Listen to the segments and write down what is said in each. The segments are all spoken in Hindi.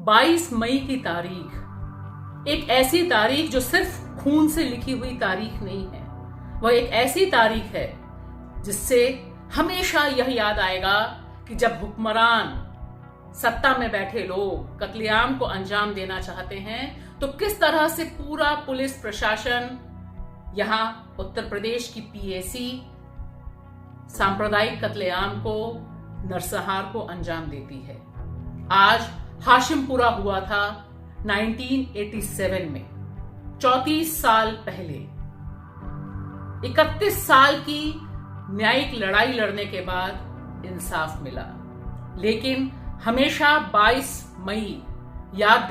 22 मई की तारीख एक ऐसी तारीख जो सिर्फ खून से लिखी हुई तारीख नहीं है। वह एक ऐसी तारीख है जिससे हमेशा यह याद आएगा कि जब हुक्मरान सत्ता में बैठे लोग कत्लेआम को अंजाम देना चाहते हैं तो किस तरह से पूरा पुलिस प्रशासन, यहां उत्तर प्रदेश की पीएसी सांप्रदायिक कत्लेआम को, नरसंहार को अंजाम देती है। आज हाशिमपुरा हुआ था 1987 में, 34 साल पहले। 31 साल की न्यायिक लड़ाई लड़ने के बाद इंसाफ मिला, लेकिन हमेशा 22 मई याद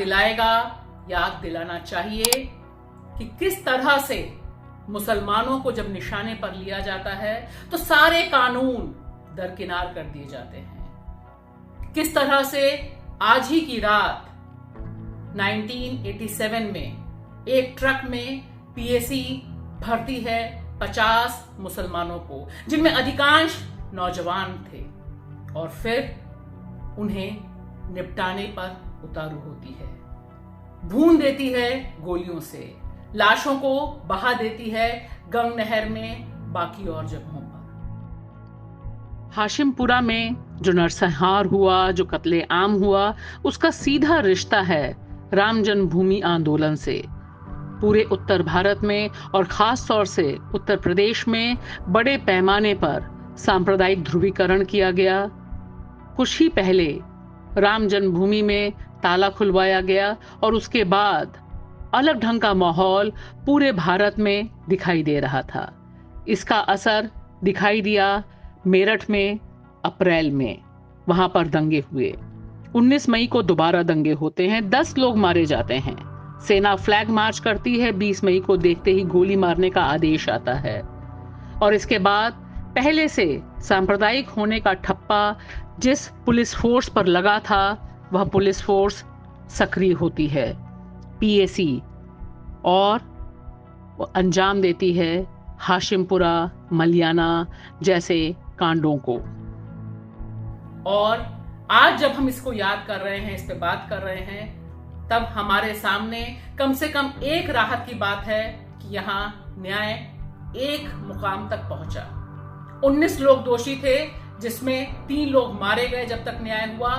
दिलाना चाहिए कि किस तरह से मुसलमानों को जब निशाने पर लिया जाता है तो सारे कानून दरकिनार कर दिए जाते हैं। किस तरह से आज ही की रात 1987 में एक ट्रक में पीएसी भरती है 50 मुसलमानों को, जिनमें अधिकांश नौजवान थे, और फिर उन्हें निपटाने पर उतारू होती है, भून देती है गोलियों से, लाशों को बहा देती है गंग नहर में, बाकी और जगहों पर। हाशिमपुरा में जो नरसंहार हुआ, जो कत्लेआम हुआ, उसका सीधा रिश्ता है राम जन्मभूमि आंदोलन से। पूरे उत्तर भारत में और खास तौर से उत्तर प्रदेश में बड़े पैमाने पर सांप्रदायिक ध्रुवीकरण किया गया। कुछ ही पहले राम जन्मभूमि में ताला खुलवाया गया और उसके बाद अलग ढंग का माहौल पूरे भारत में दिखाई दे रहा था। इसका असर दिखाई दिया मेरठ में अप्रैल में, वहां पर दंगे हुए। 19 मई को दोबारा दंगे होते हैं, 10 लोग मारे जाते हैं। सेना फ्लैग मार्च करती है, 20 मई को देखते ही गोली मारने का आदेश आता है। और इसके बाद पहले से सांप्रदायिक होने का ठप्पा जिस पुलिस फोर्स पर लगा था, वह पुलिस फोर्स सक्रिय होती है, पीएसी, और वो अंजाम देती है हाशिमपुरा, मलियाना जैसे कांडों को। और आज जब हम इसको याद कर रहे हैं, इस पे बात कर रहे हैं, तब हमारे सामने कम से कम एक राहत की बात है कि यहाँ न्याय एक मुकाम तक पहुंचा। 19 लोग दोषी थे, जिसमें 3 लोग मारे गए जब तक न्याय हुआ,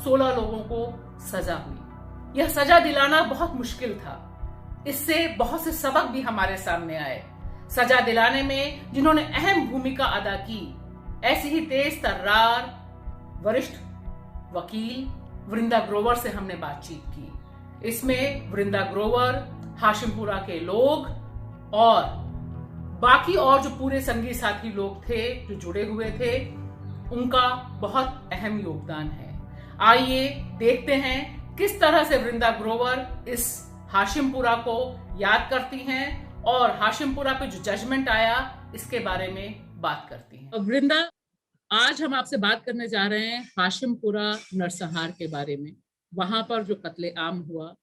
16 लोगों को सजा हुई। यह सजा दिलाना बहुत मुश्किल था। इससे बहुत से सबक भी हमारे सामने आए। सजा दिलाने में जिन्होंने अहम भूमिका अदा की, ऐसी ही तेज तर्रार वरिष्ठ वकील वृंदा ग्रोवर से हमने बातचीत की। इसमें वृंदा ग्रोवर, हाशिमपुरा के लोग और बाकी और जो पूरे संगी साथी लोग थे जो जुड़े हुए थे, उनका बहुत अहम योगदान है। आइए देखते हैं किस तरह से वृंदा ग्रोवर इस हाशिमपुरा को याद करती हैं और हाशिमपुरा पे जो जजमेंट आया इसके बारे में बात करती हैं। वृंदा, आज हम आपसे बात करने जा रहे हैं हाशिमपुरा नरसंहार के बारे में। वहां पर जो कत्लेआम हुआ,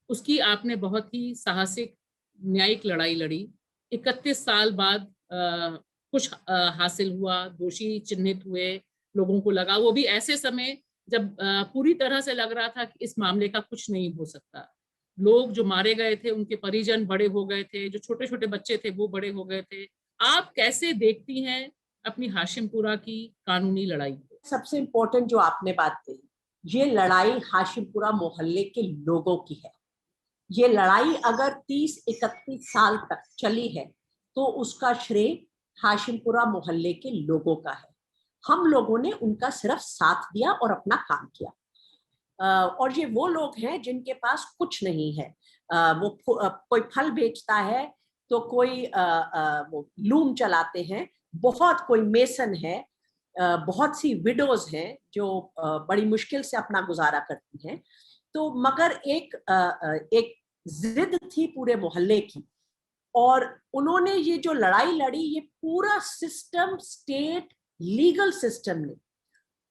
उसकी आपने बहुत ही साहसिक न्यायिक लड़ाई लड़ी। 31 साल बाद कुछ हासिल हुआ, दोषी चिन्हित हुए, लोगों को लगा, वो भी ऐसे समय जब पूरी तरह से लग रहा था कि इस मामले का कुछ नहीं हो सकता। लोग जो मारे गए थे, उनके परिजन बड़े हो गए थे, जो छोटे छोटे बच्चे थे वो बड़े हो गए थे। आप कैसे देखती हैं अपनी हाशिमपुरा की कानूनी लड़ाई को? सबसे इम्पोर्टेंट जो आपने बात कही, ये लड़ाई हाशिमपुरा मोहल्ले के लोगों की है। ये लड़ाई अगर 30-31 साल तक चली है तो उसका श्रेय हाशिमपुरा मोहल्ले के लोगों का है। हम लोगों ने उनका सिर्फ साथ दिया और अपना काम किया। और ये वो लोग हैं जिनके पास कुछ नहीं है। वो कोई फल बेचता है, तो कोई वो लूम चलाते हैं, बहुत कोई मेसन है, बहुत सी विडोज हैं जो बड़ी मुश्किल से अपना गुजारा करती हैं। तो मगर एक जिद थी पूरे मोहल्ले की, और उन्होंने ये जो लड़ाई लड़ी, ये पूरा सिस्टम, स्टेट लीगल सिस्टम ने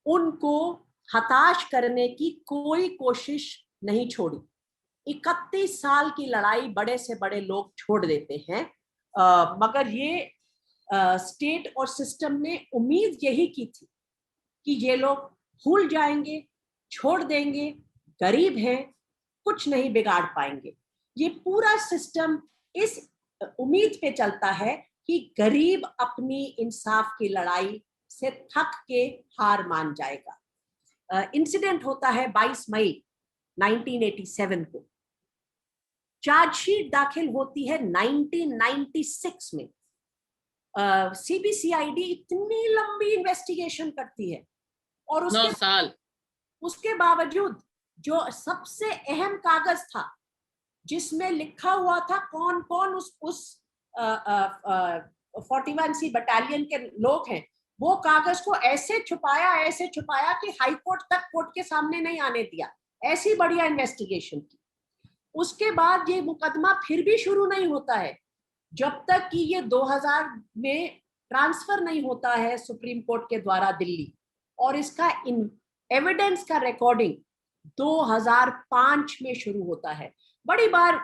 उनको हताश करने की कोई कोशिश नहीं छोड़ी। 31 साल की लड़ाई बड़े से बड़े लोग छोड़ देते हैं, मगर ये स्टेट और सिस्टम ने उम्मीद यही की थी कि ये लोग भूल जाएंगे, छोड़ देंगे, गरीब हैं, कुछ नहीं बिगाड़ पाएंगे। ये पूरा सिस्टम इस उम्मीद पे चलता है कि गरीब अपनी इंसाफ की लड़ाई से थक के हार मान जाएगा। इंसिडेंट होता है 22 मई 1987 को। चार्जशीट दाखिल होती है 1996 में। सीबीसीआईडी इतनी लंबी इन्वेस्टिगेशन करती है और 9 साल उसके बावजूद जो सबसे अहम कागज था जिसमें लिखा हुआ था कौन कौन उस 41C बटालियन के लोग हैं, वो कागज को ऐसे छुपाया कि हाई कोर्ट तक कोर्ट के सामने नहीं आने दिया। ऐसी बढ़िया इन्वेस्टिगेशन की। उसके बाद ये मुकदमा फिर भी शुरू नहीं होता है जब तक कि ये 2000 में ट्रांसफर नहीं होता है सुप्रीम कोर्ट के द्वारा दिल्ली, और इसका एविडेंस का रिकॉर्डिंग 2005 में शुरू होता है। बड़ी बार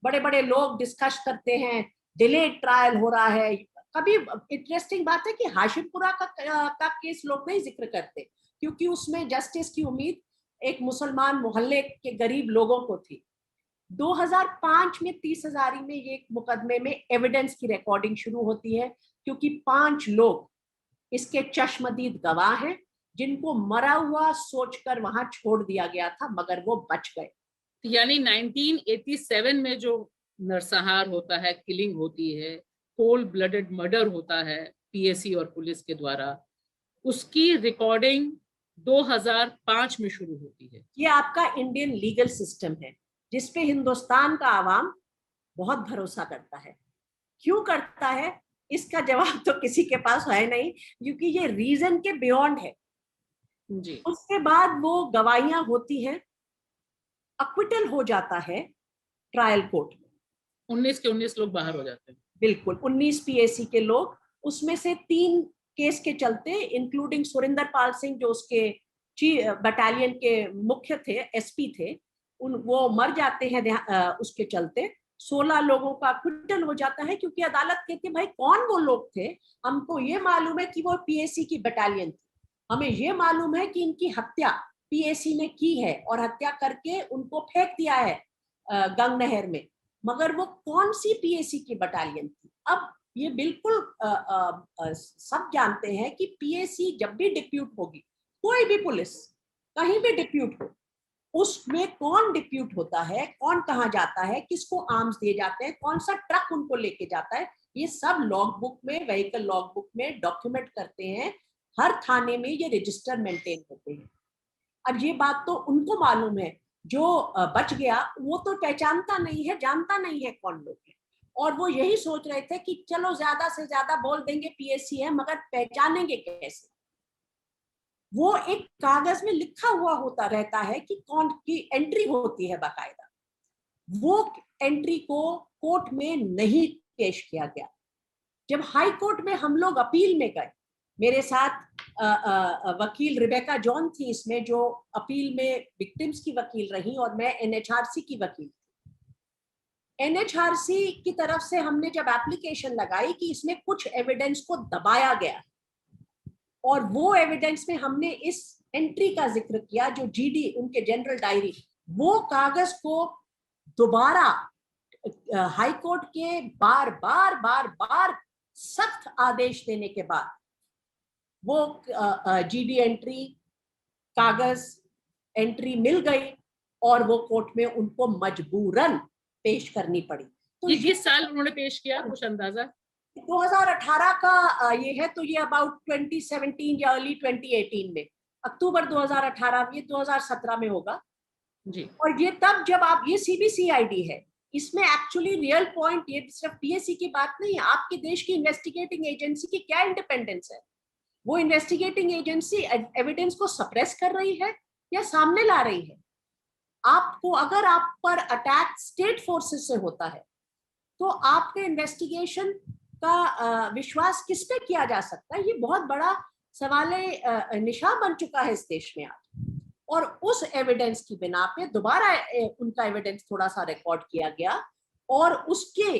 बड़े बड़े लोग डिस्कस करते हैं डिलेड ट्रायल हो रहा है। कभी इंटरेस्टिंग बात है कि हाशिमपुरा का केस लोग नहीं जिक्र करते क्योंकि उसमें जस्टिस की उम्मीद एक मुसलमान मोहल्ले के गरीब लोगों को थी। 2005 में 30,000 में ये मुकदमे में एविडेंस की रिकॉर्डिंग शुरू होती है क्योंकि 5 लोग इसके चश्मदीद गवाह हैं जिनको मरा हुआ सोचकर वहां छोड़ दिया गया था मगर वो बच गए। यानी 1987 में जो नरसंहार होता है, किलिंग होती है, कोल्ड ब्लडेड मर्डर होता है पीएसी और पुलिस के द्वारा, उसकी रिकॉर्डिंग 2005 में शुरू होती है। ये आपका इंडियन लीगल सिस्टम है जिसपे हिंदुस्तान का आवाम बहुत भरोसा करता है। क्यों करता है इसका जवाब तो किसी के पास है नहीं क्योंकि ये रीजन के बियॉन्ड है जी। उसके बाद वो गवाहियां होती हैं, अक्विटल हो जाता है ट्रायल कोर्ट में। 19 के 19 लोग बाहर हो जाते हैं। बिल्कुल 19 पीएसी के लोग, उसमें से 3 केस के चलते इंक्लूडिंग सुरेंद्र पाल सिंह जो उसके बटालियन के मुख्य थे, एसपी थे, वो मर जाते हैं उसके चलते। 16 लोगों का अक्विटल हो जाता है क्योंकि अदालत कहती है भाई कौन वो लोग थे, हमको ये मालूम है कि वो पीएसी की बटालियन थी, हमें ये मालूम है कि इनकी हत्या पीएसी ने की है और हत्या करके उनको फेंक दिया है गंग नहर में, मगर वो कौन सी पीएसी की बटालियन थी। अब ये बिल्कुल सब जानते हैं कि पीएसी जब भी डिप्यूट होगी, कोई भी पुलिस कहीं भी डिप्यूट हो, उसमें कौन डिप्यूट होता है, कौन कहाँ जाता है, किसको आर्म्स दिए जाते हैं, कौन सा ट्रक उनको लेके जाता है, ये सब लॉग बुक में, व्हीकल लॉग बुक में डॉक्यूमेंट करते हैं। हर थाने में ये रजिस्टर मेंटेन होते हैं। अब ये बात तो उनको मालूम है, जो बच गया वो तो पहचानता नहीं है, जानता नहीं है कौन लोग हैं, और वो यही सोच रहे थे कि चलो ज्यादा से ज्यादा बोल देंगे पीएससी है, मगर पहचानेंगे कैसे। वो एक कागज में लिखा हुआ होता रहता है कि कौन की एंट्री होती है बाकायदा, वो एंट्री को कोर्ट में नहीं पेश किया गया। जब हाई कोर्ट में हम लोग अपील में गए, मेरे साथ वकील रिबेका जॉन थी इसमें, जो अपील में विक्टिम्स की वकील रही, और मैं एनएचआरसी की वकील थी। एनएचआरसी की तरफ से हमने जब एप्लीकेशन लगाई कि इसमें कुछ एविडेंस को दबाया गया, और वो एविडेंस में हमने इस एंट्री का जिक्र किया जो जीडी उनके जनरल डायरी, वो कागज को दोबारा हाई कोर्ट के बार बार सख्त आदेश देने के बाद वो जीडी एंट्री कागज एंट्री मिल गई और वो कोर्ट में उनको मजबूरन पेश करनी पड़ी। तो ये किस साल उन्होंने पेश किया, कुछ अंदाजा? 2018 का ये है, तो ये अबाउट 2017 या अर्ली 2018 में, अक्टूबर 2018, ये 2017 में होगा जी। और ये तब जब आप, ये सीबीसीआईडी है, इसमें एक्चुअली रियल पॉइंट ये सिर्फ पीएससी की बात नहीं है, आपके देश की इन्वेस्टिगेटिंग एजेंसी की क्या इंडिपेंडेंस है। वो इन्वेस्टिगेटिंग एजेंसी एविडेंस को सप्रेस कर रही है या सामने ला रही है। आपको अगर आप पर अटैक स्टेट फोर्सेस से होता है तो आपके इन्वेस्टिगेशन का विश्वास किस पे किया जा सकता है, ये बहुत बड़ा सवाल निशा बन चुका है इस देश में आज। और उस एविडेंस की बिना पे दोबारा उनका एविडेंस थोड़ा सा रिकॉर्ड किया गया और उसके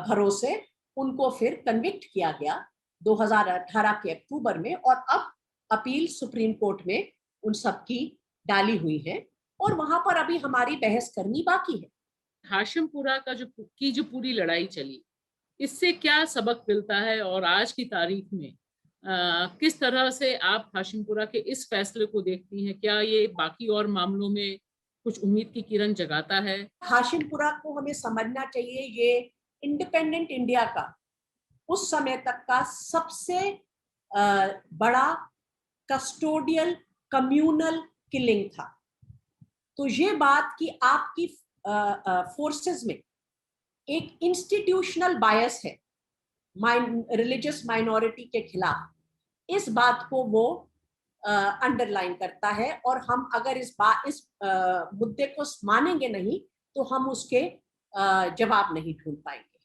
भरोसे उनको फिर कन्विक्ट किया गया 2018 के अक्टूबर में, और अब अपील सुप्रीम कोर्ट में उन सब की डाली हुई हैं और वहां पर अभी हमारी बहस करनी बाकी है। हाशिमपुरा का जो पूरी लड़ाई चली, इससे क्या सबक मिलता है और आज की तारीख में किस तरह से आप हाशिमपुरा के इस फैसले को देखती हैं? क्या ये बाकी और मामलों में कुछ उम्मीद की किरण जगाता है? हाशिमपुरा को हमें समझना चाहिए, ये इंडिपेंडेंट इंडिया का उस समय तक का सबसे बड़ा कस्टोडियल कम्युनल किलिंग था। तो ये बात कि आपकी फोर्सेस में एक इंस्टीट्यूशनल बायस है रिलीजियस माइनॉरिटी के खिलाफ, इस बात को वो अंडरलाइन करता है। और हम अगर इस मुद्दे को मानेंगे नहीं तो हम उसके जवाब नहीं ढूंढ पाएंगे।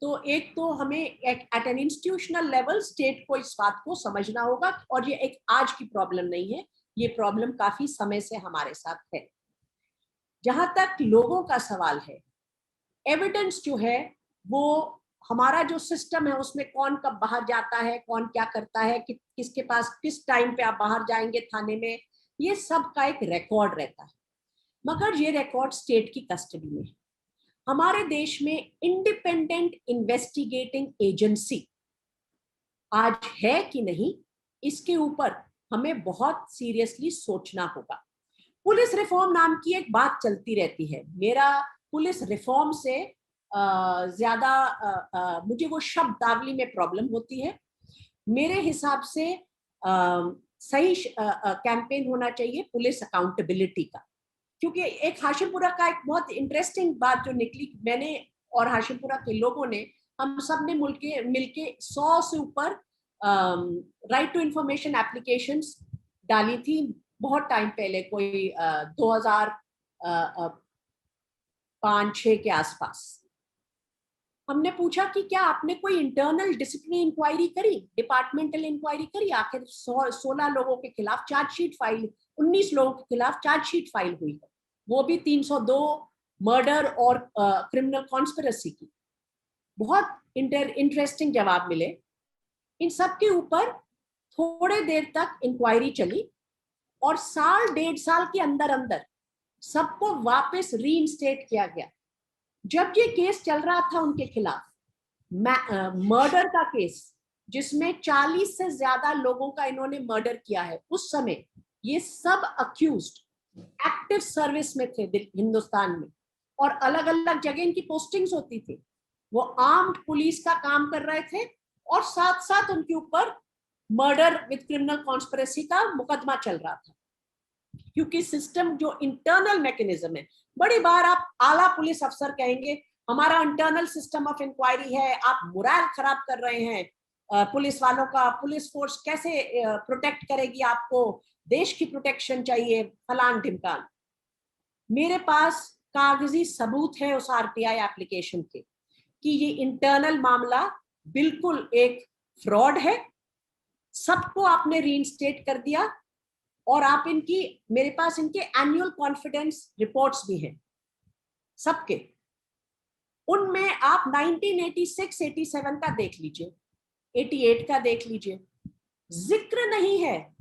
तो एक तो हमें at an institutional level state को इस बात को समझना होगा, और ये एक आज की प्रॉब्लम नहीं है, ये प्रॉब्लम काफी समय से हमारे साथ है। जहां तक लोगों का सवाल है, एविडेंस जो है वो हमारा जो सिस्टम है उसमें कौन कब बाहर जाता है, कौन क्या करता है, किसके पास किस टाइम पे आप बाहर जाएंगे थाने में, ये सब का एक रिकॉर्ड रहता है। मगर ये रिकॉर्ड स्टेट की कस्टडी में है। हमारे देश में इंडिपेंडेंट इन्वेस्टिगेटिंग एजेंसी आज है कि नहीं, इसके ऊपर हमें बहुत सीरियसली सोचना होगा। पुलिस रिफॉर्म नाम की एक बात चलती रहती है। मेरा पुलिस रिफॉर्म से ज्यादा मुझे वो शब्दावली में प्रॉब्लम होती है। मेरे हिसाब से सही कैंपेन होना चाहिए पुलिस अकाउंटेबिलिटी का। क्योंकि एक हाशिमपुरा का एक बहुत इंटरेस्टिंग बात जो निकली, मैंने और हाशिमपुरा के लोगों ने, हम सब ने मिलके 100 से ऊपर राइट टू इंफॉर्मेशन एप्लीकेशंस डाली थी बहुत टाइम पहले, कोई 2005-6 के आसपास। हमने पूछा कि क्या आपने कोई इंटरनल डिसिप्लिनरी इंक्वायरी करी, डिपार्टमेंटल इंक्वायरी करी? आखिर 16 लोगों के खिलाफ चार्जशीट फाइल, 19 लोगों के खिलाफ चार्जशीट फाइल हुई है, वो भी 302 मर्डर और क्रिमिनल कॉन्स्पिरेसी की। बहुत इंटरेस्टिंग जवाब मिले। इन सब के ऊपर थोड़े देर तक इंक्वायरी चली और 1.5 साल के अंदर अंदर सबको वापस रीइंस्टेट किया गया। जब ये केस चल रहा था उनके खिलाफ, मर्डर का केस जिसमें 40 से ज्यादा लोगों का इन्होंने मर्डर किया है, उस समय ये सब अक्यूज्ड एक्टिव सर्विस में थे हिंदुस्तान में, और अलग अलग जगह इनकी पोस्टिंग्स होती थी। वो आर्म्ड पुलिस का काम कर रहे थे और साथ साथ उनके ऊपर मर्डर विद क्रिमिनल कॉन्स्पिरेसी का मुकदमा चल रहा था। क्योंकि सिस्टम जो इंटरनल मैकेनिज्म है, बड़ी बार आप आला पुलिस अफसर कहेंगे हमारा इंटरनल सिस्टम ऑफ इंक्वायरी है, आप मोरल खराब कर रहे हैं पुलिस वालों का, पुलिस फोर्स कैसे प्रोटेक्ट करेगी आपको, देश की प्रोटेक्शन चाहिए, फलान ढिमकान। मेरे पास कागजी सबूत है उस आरटीआई एप्लीकेशन के कि ये इंटरनल मामला बिल्कुल एक फ्रॉड है, सबको आपने रीइंस्टेट कर दिया। और आप मेरे पास इनके एनुअल कॉन्फिडेंस रिपोर्ट्स भी हैं सबके, उनमें आप 1986-87 का देख लीजिए, 88 का देख लीजिए, जिक्र नहीं है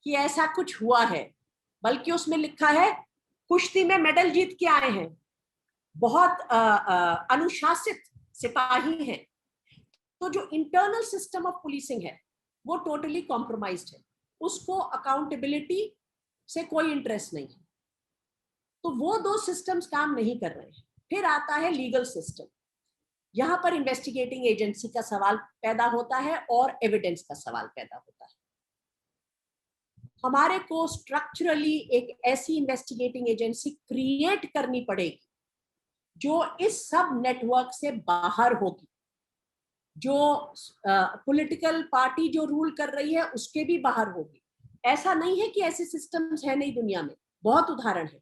कि ऐसा कुछ हुआ है, बल्कि उसमें लिखा है कुश्ती में मेडल जीत के आए हैं, बहुत अनुशासित सिपाही हैं। तो जो इंटरनल सिस्टम ऑफ पुलिसिंग है वो टोटली कॉम्प्रोमाइज्ड है, उसको अकाउंटेबिलिटी से कोई इंटरेस्ट नहीं है। तो वो दो सिस्टम्स काम नहीं कर रहे हैं। फिर आता है लीगल सिस्टम, यहां पर इन्वेस्टिगेटिंग एजेंसी का सवाल पैदा होता है और एविडेंस का सवाल पैदा होता है। हमारे को स्ट्रक्चरली एक ऐसी इन्वेस्टिगेटिंग एजेंसी क्रिएट करनी पड़ेगी जो इस सब नेटवर्क से बाहर होगी, जो पॉलिटिकल पार्टी जो रूल कर रही है उसके भी बाहर होगी। ऐसा नहीं है कि ऐसे सिस्टम्स है नहीं दुनिया में, बहुत उदाहरण है,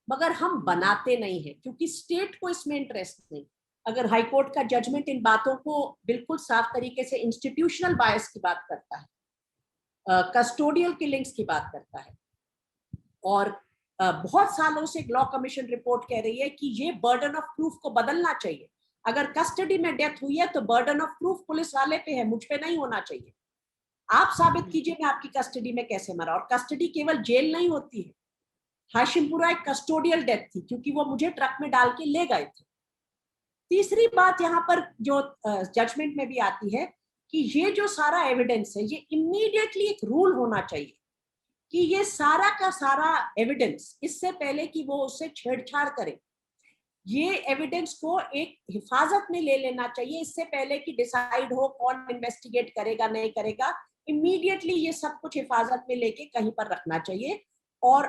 मगर हम बनाते नहीं है क्योंकि स्टेट को इसमें इंटरेस्ट नहीं। अगर हाईकोर्ट का जजमेंट इन बातों को बिल्कुल साफ तरीके से इंस्टीट्यूशनल बायस की बात करता है, कस्टोडियल किलिंग्स की बात करता है, और बहुत सालों से लॉ कमीशन रिपोर्ट कह रही है कि ये बर्डन ऑफ प्रूफ को बदलना चाहिए। अगर कस्टडी में डेथ हुई है तो बर्डन ऑफ प्रूफ पुलिस वाले पे है, मुझ पे नहीं होना चाहिए। आप साबित कीजिए मैं आपकी कस्टडी में कैसे मरा। और कस्टडी केवल जेल नहीं होती है, हाशिमपुरा एक कस्टोडियल डेथ थी क्योंकि वो मुझे ट्रक में डाल के ले गए थे। तीसरी बात यहाँ पर जो जजमेंट में भी आती है कि ये जो सारा एविडेंस है, ये इमीडिएटली एक रूल होना चाहिए कि ये सारा का सारा एविडेंस, इससे पहले कि वो उससे छेड़छाड़ करे, ये एविडेंस को एक हिफाजत में ले लेना चाहिए इससे पहले कि डिसाइड हो कौन इन्वेस्टिगेट करेगा नहीं करेगा। इमीडिएटली ये सब कुछ हिफाजत में लेके कहीं पर रखना चाहिए, और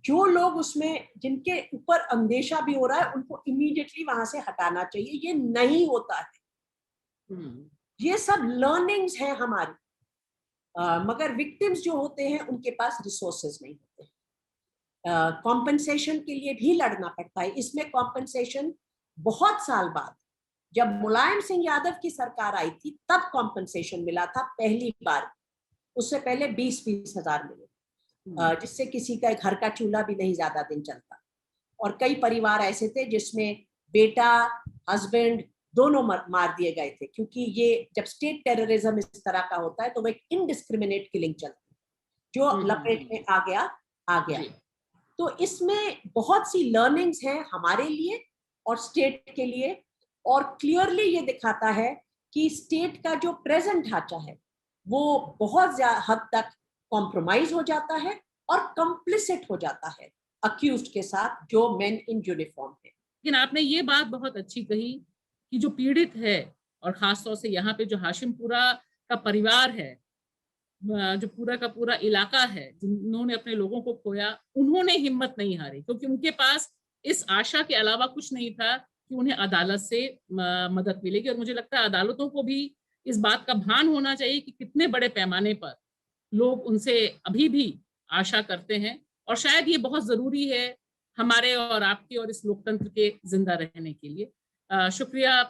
जो लोग उसमें जिनके ऊपर अंदेशा भी हो रहा है उनको इमीडिएटली वहां से हटाना चाहिए। ये नहीं होता है। ये सब लर्निंग्स हैं हमारी, मगर विक्टिम्स जो होते हैं उनके पास रिसोर्सेज नहीं होते। कॉम्पेंसेशन के लिए भी लड़ना पड़ता है। इसमें कॉम्पेंसेशन बहुत साल बाद, जब मुलायम सिंह यादव की सरकार आई थी तब कॉम्पेंसेशन मिला था पहली बार। उससे पहले 20-20 हजार मिले, जिससे किसी का घर का चूल्हा भी नहीं ज्यादा दिन चलता। और कई परिवार ऐसे थे जिसमें बेटा हस्बैंड दोनों मार दिए गए थे, क्योंकि ये जब स्टेट टेररिज्म इस तरह का होता है तो वो एक इनडिस्क्रिमिनेट किलिंग चलती है, जो लपेट में आ गया। तो इसमें बहुत सी लर्निंग्स हैं हमारे लिए और स्टेट के लिए, और क्लियरली ये दिखाता है कि स्टेट का जो प्रेजेंट ढांचा है वो बहुत हद तक कॉम्प्रोमाइज हो जाता है और कंप्लिसिट हो जाता है अक्यूज्ड के साथ, जो मेन इन यूनिफॉर्म है। लेकिन आपने ये बात बहुत अच्छी कही कि जो पीड़ित है, और खासतौर से यहाँ पे जो हाशिमपुरा का परिवार है, जो पूरा का पूरा इलाका है जिन्होंने अपने लोगों को खोया, उन्होंने हिम्मत नहीं हारी, क्योंकि उनके पास इस आशा के अलावा कुछ नहीं था कि उन्हें अदालत से मदद मिलेगी। और मुझे लगता है अदालतों को भी इस बात का भान होना चाहिए कि कितने बड़े पैमाने पर लोग उनसे अभी भी आशा करते हैं, और शायद ये बहुत जरूरी है हमारे और आपके और इस लोकतंत्र के जिंदा रहने के लिए। शुक्रिया।